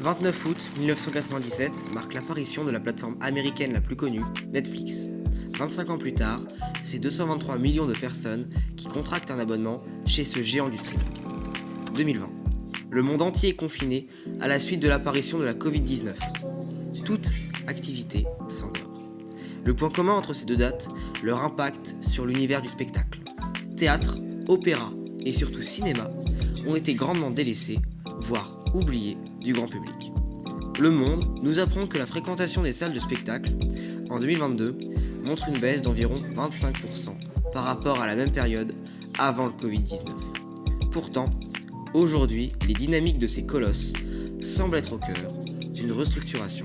29 août 1997 marque l'apparition de la plateforme américaine la plus connue, Netflix. 25 ans plus tard, c'est 223 millions de personnes qui contractent un abonnement chez ce géant du streaming. 2020. Le monde entier est confiné à la suite de l'apparition de la Covid-19. Toute activité s'endort. Le point commun entre ces deux dates, leur impact sur l'univers du spectacle. Théâtre, opéra et surtout cinéma ont été grandement délaissés, voire oubliés du grand public. Le Monde nous apprend que la fréquentation des salles de spectacle en 2022 montre une baisse d'environ 25% par rapport à la même période avant le Covid-19. Pourtant, aujourd'hui, les dynamiques de ces colosses semblent être au cœur d'une restructuration.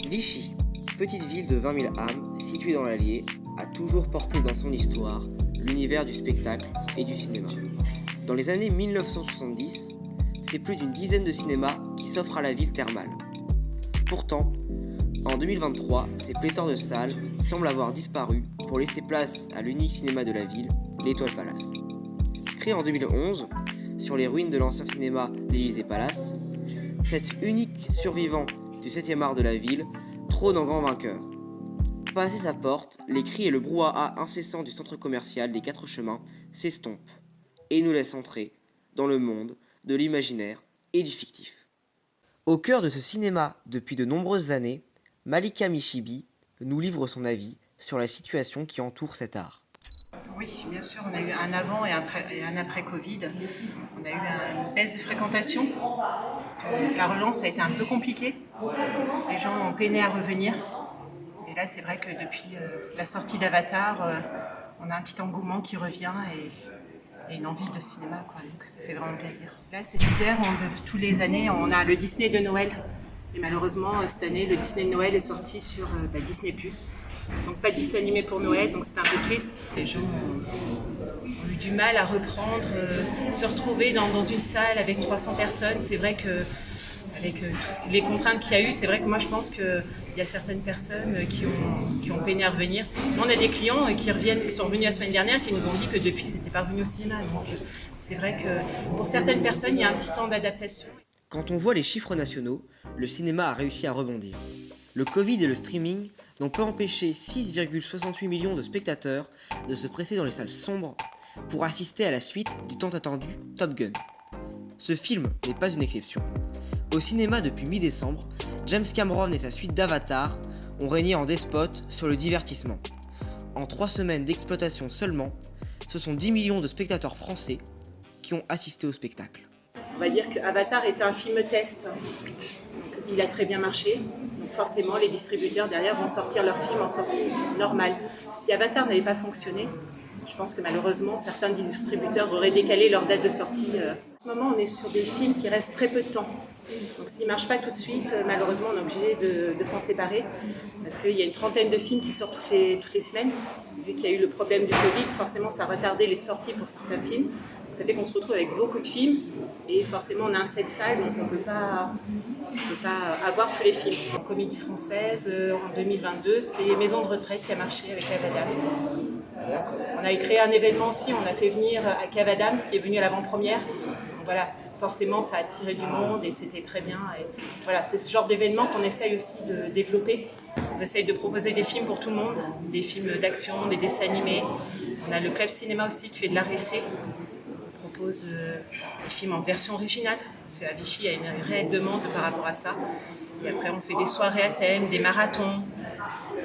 Vichy, petite ville de 20 000 âmes située dans l'Allier, a toujours porté dans son histoire l'univers du spectacle et du cinéma. Dans les années 1970, c'est plus d'une dizaine de cinémas qui s'offrent à la ville thermale. Pourtant, en 2023, ces pléthores de salles semblent avoir disparu pour laisser place à l'unique cinéma de la ville, l'Étoile Palace. Créé en 2011, sur les ruines de l'ancien cinéma l'Élysée Palace, cet unique survivant du 7e art de la ville trône en grand vainqueur. Passé sa porte, les cris et le brouhaha incessant du centre commercial des Quatre Chemins s'estompent et nous laissent entrer dans le monde de l'imaginaire et du fictif. Au cœur de ce cinéma depuis de nombreuses années, Malika Michibi nous livre son avis sur la situation qui entoure cet art. Oui, bien sûr, on a eu un avant et un après Covid. On a eu une baisse de fréquentation. La relance a été un peu compliquée. Les gens ont peiné à revenir. Et là, c'est vrai que depuis la sortie d'Avatar, on a un petit engouement qui revient et une envie de cinéma, quoi. Donc ça fait vraiment plaisir. Là, cet hiver, tous les années, on a le Disney de Noël. Et malheureusement, cette année, le Disney de Noël est sorti sur Disney+. Donc pas de dessin animé pour Noël, donc c'est un peu triste. Les gens ont eu du mal à reprendre, se retrouver dans une salle avec 300 personnes. C'est vrai que avec toutes les contraintes qu'il y a eu, c'est vrai que moi je pense qu'il y a certaines personnes qui ont peiné à revenir. Nous, on a des clients qui sont revenus la semaine dernière, qui nous ont dit que depuis ils n'étaient pas revenus au cinéma. Donc c'est vrai que pour certaines personnes, il y a un petit temps d'adaptation. Quand on voit les chiffres nationaux, le cinéma a réussi à rebondir. Le Covid et le streaming n'ont pas empêché 6,68 millions de spectateurs de se presser dans les salles sombres pour assister à la suite du tant attendu Top Gun. Ce film n'est pas une exception. Au cinéma depuis mi-décembre, James Cameron et sa suite d'Avatar ont régné en despote sur le divertissement. En 3 semaines d'exploitation seulement, ce sont 10 millions de spectateurs français qui ont assisté au spectacle. On va dire qu'Avatar était un film test. Donc, il a très bien marché. Donc forcément, les distributeurs derrière vont sortir leur film en sortie normale. Si Avatar n'avait pas fonctionné, je pense que malheureusement, certains distributeurs auraient décalé leur date de sortie. En ce moment, on est sur des films qui restent très peu de temps. Donc s'ils ne marchent pas tout de suite, malheureusement, on est obligé de s'en séparer. Parce qu'il y a une trentaine de films qui sortent toutes les semaines. Vu qu'il y a eu le problème du Covid, forcément, ça a retardé les sorties pour certains films. Ça fait qu'on se retrouve avec beaucoup de films et forcément on a un set salle, donc on peut pas avoir tous les films. En comédie française, en 2022, c'est Maison de retraite qui a marché avec Kev Adams. On a créé un événement aussi, on a fait venir à Kev Adams qui est venu à l'avant-première. Donc voilà, forcément ça a attiré du monde et c'était très bien. Et voilà, c'est ce genre d'événement qu'on essaye aussi de développer. On essaye de proposer des films pour tout le monde, des films d'action, des dessins animés. On a le Club Cinéma aussi qui fait de l'art essai. Propose des films en version originale, parce qu'à Vichy, il y a une réelle demande par rapport à ça. Et après, on fait des soirées à thème, des marathons.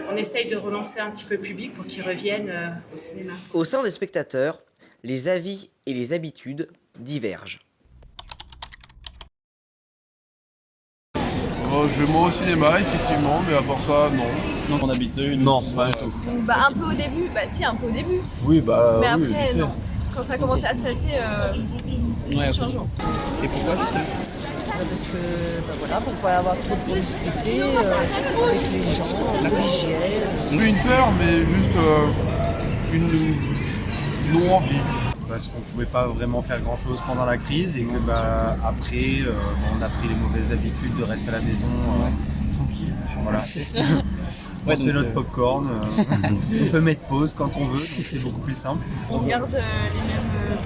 On essaye de relancer un petit peu le public pour qu'ils reviennent au cinéma. Au sein des spectateurs, les avis et les habitudes divergent. Je vais moins au cinéma, effectivement, mais à part ça, non. Non, mon habitude, Non, pas du tout. Bah un peu au début, si un peu au début. Oui, bah Mais oui, après vite fait. non. Quand ça a commencé à se tasser, ouais, changement. Et pourquoi justement? Parce que voilà, pour pas avoir trop de promiscuité avec les gens, l'hygiène. J'ai une peur, mais juste une non-envie. Parce qu'on ne pouvait pas vraiment faire grand chose pendant la crise et que après on a pris les mauvaises habitudes de rester à la maison tranquille. Voilà. On se fait notre popcorn, on peut mettre pause quand on veut, donc c'est beaucoup plus simple. On garde les mêmes.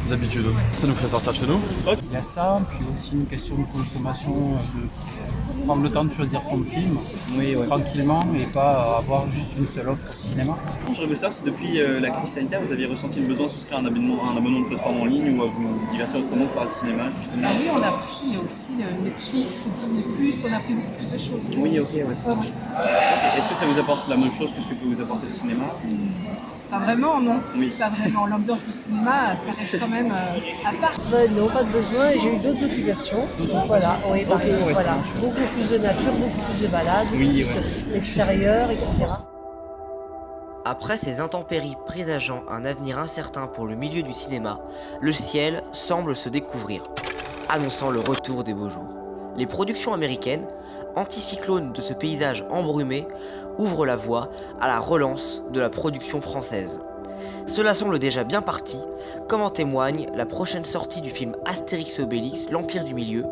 Les habitudes. Ça nous fait sortir de chez nous. Il y a ça, puis aussi une question de consommation, de prendre le temps de choisir son film tranquillement et pas avoir juste une seule offre au cinéma. Je rêvais ça, c'est depuis la crise sanitaire, vous aviez ressenti le besoin de souscrire un abonnement de plateforme en ligne ou à vous divertir autrement que par le cinéma justement. Ah oui, on a pris aussi Netflix, Disney+, on a pris beaucoup plus de choses. Oui, ok, ouais, ça marche. Ok. Est-ce que ça vous apporte la même chose que ce que peut vous apporter le cinéma? Pas vraiment, non. Oui. Pas vraiment. L'ambiance du cinéma, ça reste quand même à part. Non, pas de besoin. J'ai eu d'autres occupations. Voilà, oui, par exemple, voilà. Beaucoup plus de nature, beaucoup plus de balades, Oui, beaucoup plus d'extérieur, etc. Après ces intempéries présageant un avenir incertain pour le milieu du cinéma, le ciel semble se découvrir, annonçant le retour des beaux jours. Les productions américaines, anticyclones de ce paysage embrumé, ouvrent la voie à la relance de la production française. Cela semble déjà bien parti, comme en témoigne la prochaine sortie du film Astérix et Obélix, l'Empire du Milieu,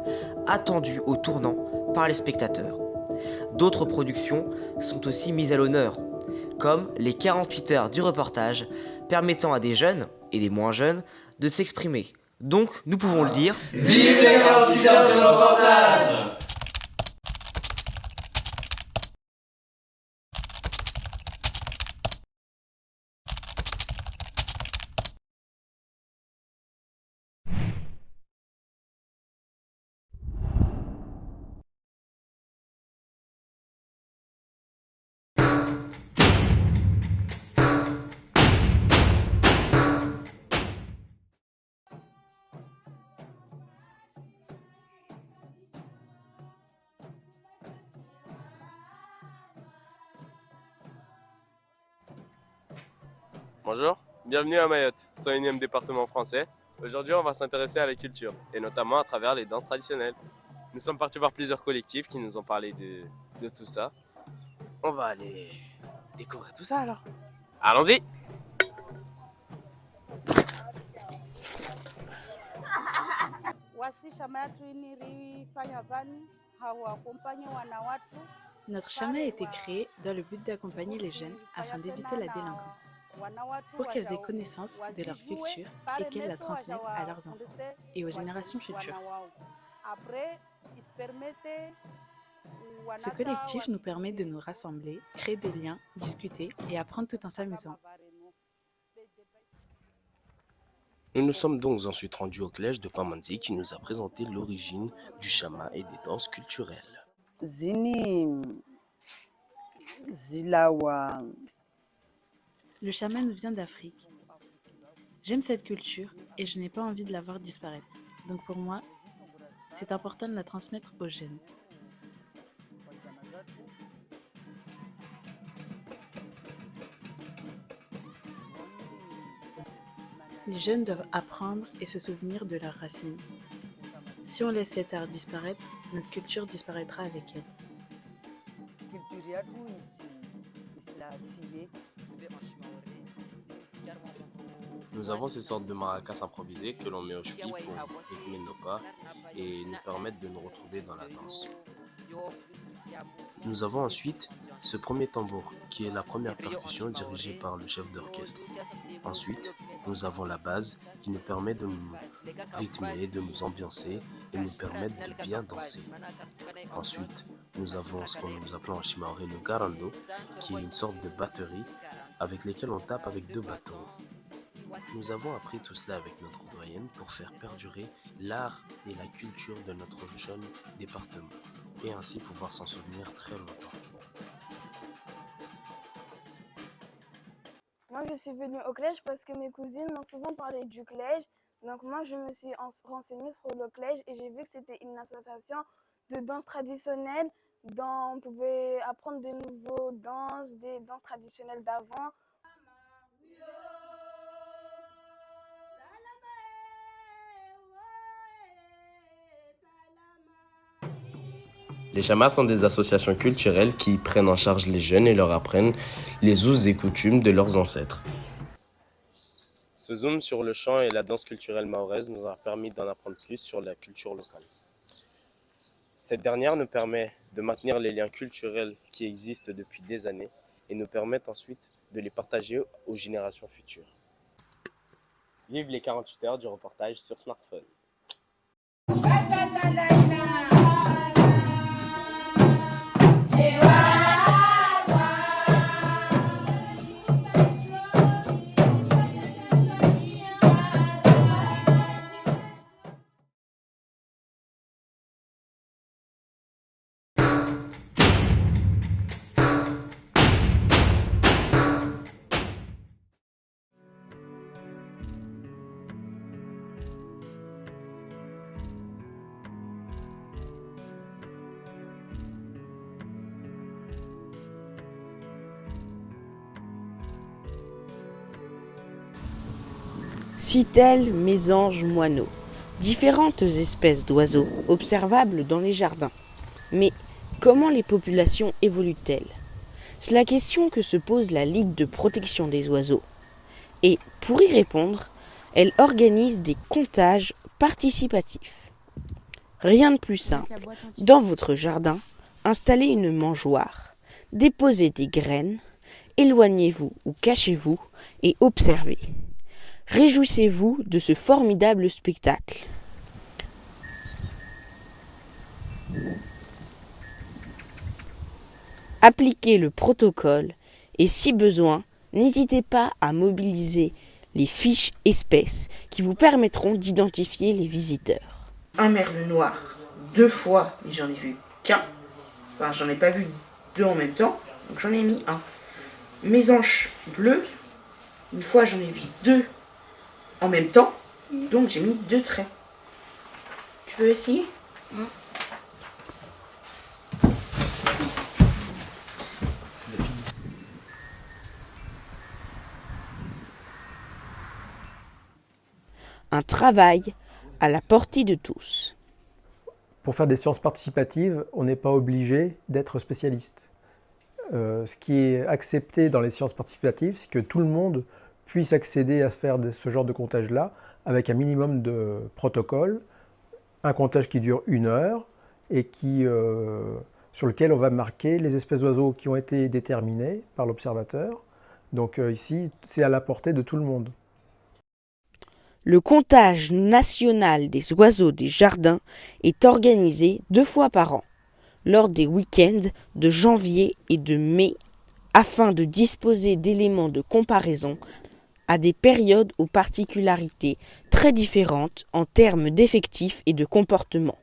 attendu au tournant par les spectateurs. D'autres productions sont aussi mises à l'honneur, comme les 48 heures du reportage, permettant à des jeunes et des moins jeunes de s'exprimer. Donc, nous pouvons le dire, vive les 48 heures du reportage! Bonjour, bienvenue à Mayotte, 101e département français. Aujourd'hui, on va s'intéresser à la culture, et notamment à travers les danses traditionnelles. Nous sommes partis voir plusieurs collectifs qui nous ont parlé de tout ça. On va aller découvrir tout ça alors. Allons-y! Notre chama a été créé dans le but d'accompagner les jeunes afin d'éviter la délinquance, pour qu'elles aient connaissance de leur culture et qu'elles la transmettent à leurs enfants et aux générations futures. Ce collectif nous permet de nous rassembler, créer des liens, discuter et apprendre tout en s'amusant. Nous nous sommes donc ensuite rendus au collège de Pamanzi qui nous a présenté l'origine du chama et des danses culturelles. Le chama nous vient d'Afrique. J'aime cette culture et je n'ai pas envie de la voir disparaître. Donc pour moi, c'est important de la transmettre aux jeunes. Les jeunes doivent apprendre et se souvenir de leurs racines. Si on laisse cet art disparaître, notre culture disparaîtra avec elle. Nous avons ces sortes de maracas improvisées que l'on met aux chevilles pour rythmer nos pas et nous permettre de nous retrouver dans la danse. Nous avons ensuite ce premier tambour qui est la première percussion dirigée par le chef d'orchestre. Ensuite, nous avons la base qui nous permet de nous rythmer, de nous ambiancer et nous permettre de bien danser. Ensuite, nous avons ce qu'on nous appelle en Chimaoré le garando, qui est une sorte de batterie avec lesquelles on tape avec 2 bâtons. Nous avons appris tout cela avec notre doyenne pour faire perdurer l'art et la culture de notre jeune département et ainsi pouvoir s'en souvenir très longtemps. Moi, je suis venue au collège parce que mes cousines m'ont souvent parlé du collège. Donc moi, je me suis renseignée sur le collège et j'ai vu que c'était une association de danse traditionnelle dont on pouvait apprendre des nouveaux danses, des danses traditionnelles d'avant. Les chamas sont des associations culturelles qui prennent en charge les jeunes et leur apprennent les us et coutumes de leurs ancêtres. Ce zoom sur le chant et la danse culturelle mahoraise nous a permis d'en apprendre plus sur la culture locale. Cette dernière nous permet de maintenir les liens culturels qui existent depuis des années et nous permettent ensuite de les partager aux générations futures. Vive les 48 heures du reportage sur smartphone. Citelles, mésanges, moineaux. Différentes espèces d'oiseaux observables dans les jardins. Mais comment les populations évoluent-elles? C'est la question que se pose la Ligue de protection des oiseaux. Et pour y répondre, elle organise des comptages participatifs. Rien de plus simple. Dans votre jardin, installez une mangeoire, déposez des graines, éloignez-vous ou cachez-vous et observez. Réjouissez-vous de ce formidable spectacle. Appliquez le protocole et si besoin, n'hésitez pas à mobiliser les fiches espèces qui vous permettront d'identifier les visiteurs. Un merle noir, 2 fois, mais j'en ai vu qu'un. Enfin, j'en ai pas vu 2 en même temps, donc j'en ai mis un. Mésange bleu, une fois j'en ai vu 2 en même temps, donc j'ai mis 2 traits. Tu veux essayer? Un travail à la portée de tous. Pour faire des sciences participatives, on n'est pas obligé d'être spécialiste. Ce qui est accepté dans les sciences participatives, c'est que tout le monde puisse accéder à faire ce genre de comptage-là avec un minimum de protocole, un comptage qui dure 1 heure et sur lequel on va marquer les espèces d'oiseaux qui ont été déterminées par l'observateur. Donc ici, c'est à la portée de tout le monde. Le comptage national des oiseaux des jardins est organisé 2 fois par an, lors des week-ends de janvier et de mai, afin de disposer d'éléments de comparaison à des périodes aux particularités très différentes en termes d'effectifs et de comportement,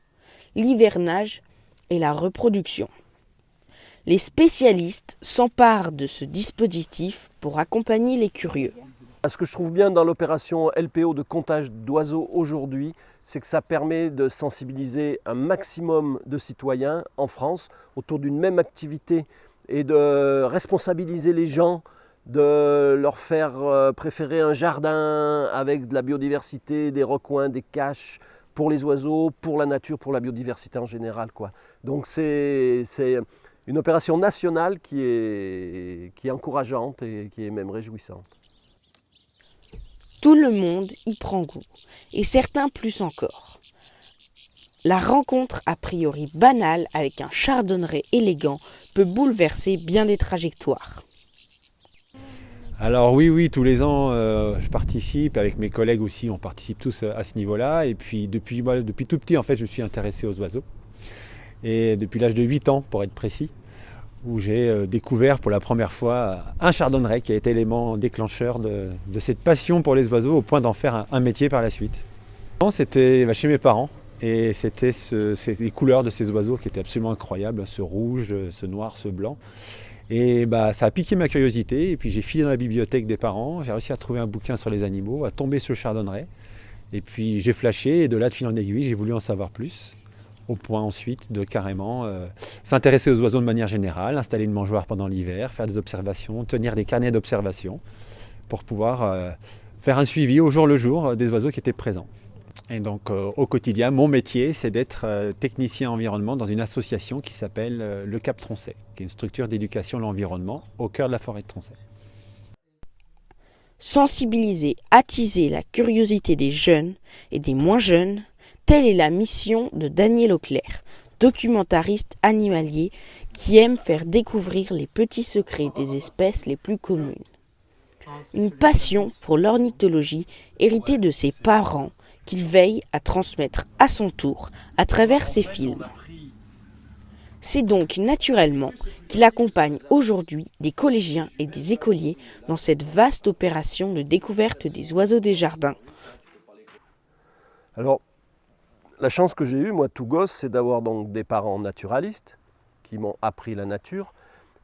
l'hivernage et la reproduction. Les spécialistes s'emparent de ce dispositif pour accompagner les curieux. Ce que je trouve bien dans l'opération LPO de comptage d'oiseaux aujourd'hui, c'est que ça permet de sensibiliser un maximum de citoyens en France autour d'une même activité et de responsabiliser les gens, de leur faire préférer un jardin avec de la biodiversité, des recoins, des caches pour les oiseaux, pour la nature, pour la biodiversité en général, quoi. Donc c'est une opération nationale qui est encourageante et qui est même réjouissante. Tout le monde y prend goût, et certains plus encore. La rencontre a priori banale avec un chardonneret élégant peut bouleverser bien des trajectoires. Alors oui, tous les ans, je participe, avec mes collègues aussi, on participe tous à ce niveau-là. Et puis depuis tout petit, en fait, je suis intéressé aux oiseaux. Et depuis l'âge de 8 ans, pour être précis, où j'ai découvert pour la première fois un chardonneret qui a été l'élément déclencheur de cette passion pour les oiseaux au point d'en faire un métier par la suite. C'était chez mes parents et c'était les couleurs de ces oiseaux qui étaient absolument incroyables, ce rouge, ce noir, ce blanc. Et ça a piqué ma curiosité et puis j'ai filé dans la bibliothèque des parents, j'ai réussi à trouver un bouquin sur les animaux, à tomber sur le chardonneret. Et puis j'ai flashé et de là de fil en aiguille, j'ai voulu en savoir plus. Au point ensuite de carrément s'intéresser aux oiseaux de manière générale, installer une mangeoire pendant l'hiver, faire des observations, tenir des carnets d'observation pour pouvoir faire un suivi au jour le jour des oiseaux qui étaient présents. Et donc au quotidien, mon métier, c'est d'être technicien environnement dans une association qui s'appelle le Cap Tronchet, qui est une structure d'éducation à l'environnement au cœur de la forêt de Tronchet. Sensibiliser, attiser la curiosité des jeunes et des moins jeunes, telle est la mission de Daniel Auclair, documentariste animalier qui aime faire découvrir les petits secrets des espèces les plus communes. Une passion pour l'ornithologie héritée de ses parents qu'il veille à transmettre à son tour à travers ses films. C'est donc naturellement qu'il accompagne aujourd'hui des collégiens et des écoliers dans cette vaste opération de découverte des oiseaux des jardins. Alors, la chance que j'ai eue, moi tout gosse, c'est d'avoir donc des parents naturalistes qui m'ont appris la nature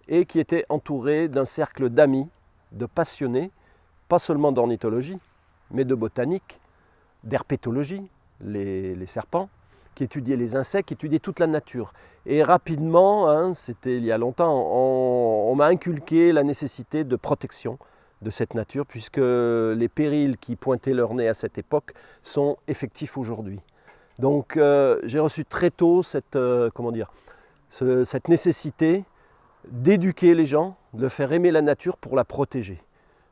et qui étaient entourés d'un cercle d'amis, de passionnés, pas seulement d'ornithologie, mais de botanique, d'herpétologie, les serpents, qui étudiaient les insectes, qui étudiaient toute la nature. Et rapidement, c'était il y a longtemps, on m'a inculqué la nécessité de protection de cette nature, puisque les périls qui pointaient leur nez à cette époque sont effectifs aujourd'hui. Donc j'ai reçu très tôt cette nécessité d'éduquer les gens, de faire aimer la nature pour la protéger.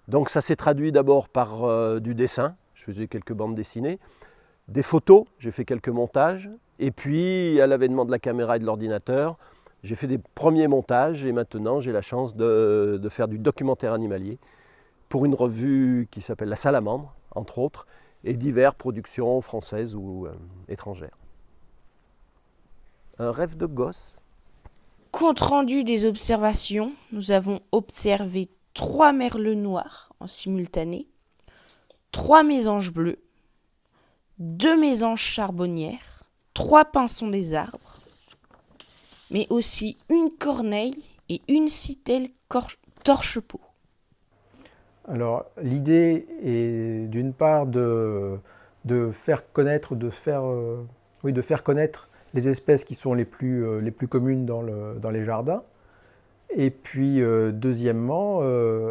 Donc ça s'est traduit d'abord par du dessin, je faisais quelques bandes dessinées, des photos, j'ai fait quelques montages, et puis à l'avènement de la caméra et de l'ordinateur, j'ai fait des premiers montages et maintenant j'ai la chance de faire du documentaire animalier pour une revue qui s'appelle La Salamandre, entre autres, et diverses productions françaises ou étrangères. Un rêve de gosse. Compte rendu des observations, nous avons observé 3 merles noirs en simultané, 3 mésanges bleus, 2 mésanges charbonnières, 3 pinsons des arbres, mais aussi une corneille et une citelle torche-peau. Alors l'idée est d'une part de faire connaître, de faire connaître les espèces qui sont les plus communes dans les jardins. Et puis deuxièmement,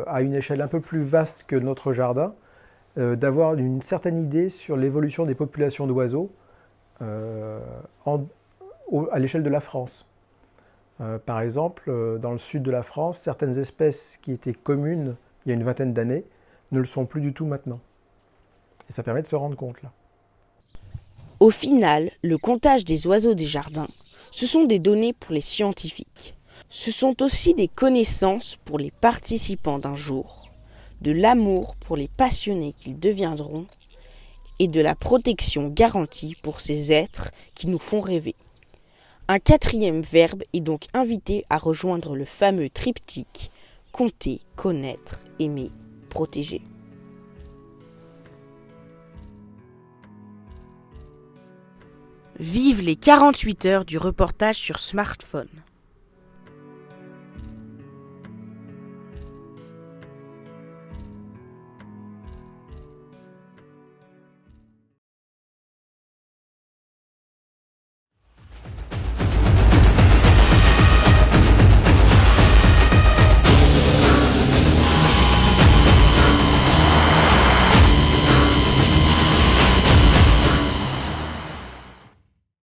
à une échelle un peu plus vaste que notre jardin, d'avoir une certaine idée sur l'évolution des populations d'oiseaux à l'échelle de la France. Par exemple, dans le sud de la France, certaines espèces qui étaient communes il y a une vingtaine d'années ne le sont plus du tout maintenant. Et ça permet de se rendre compte là. Au final, le comptage des oiseaux des jardins, ce sont des données pour les scientifiques. Ce sont aussi des connaissances pour les participants d'un jour, de l'amour pour les passionnés qu'ils deviendront et de la protection garantie pour ces êtres qui nous font rêver. Un 4e verbe est donc invité à rejoindre le fameux triptyque compter, connaître, aimer, protéger. Vive les 48 heures du reportage sur smartphone.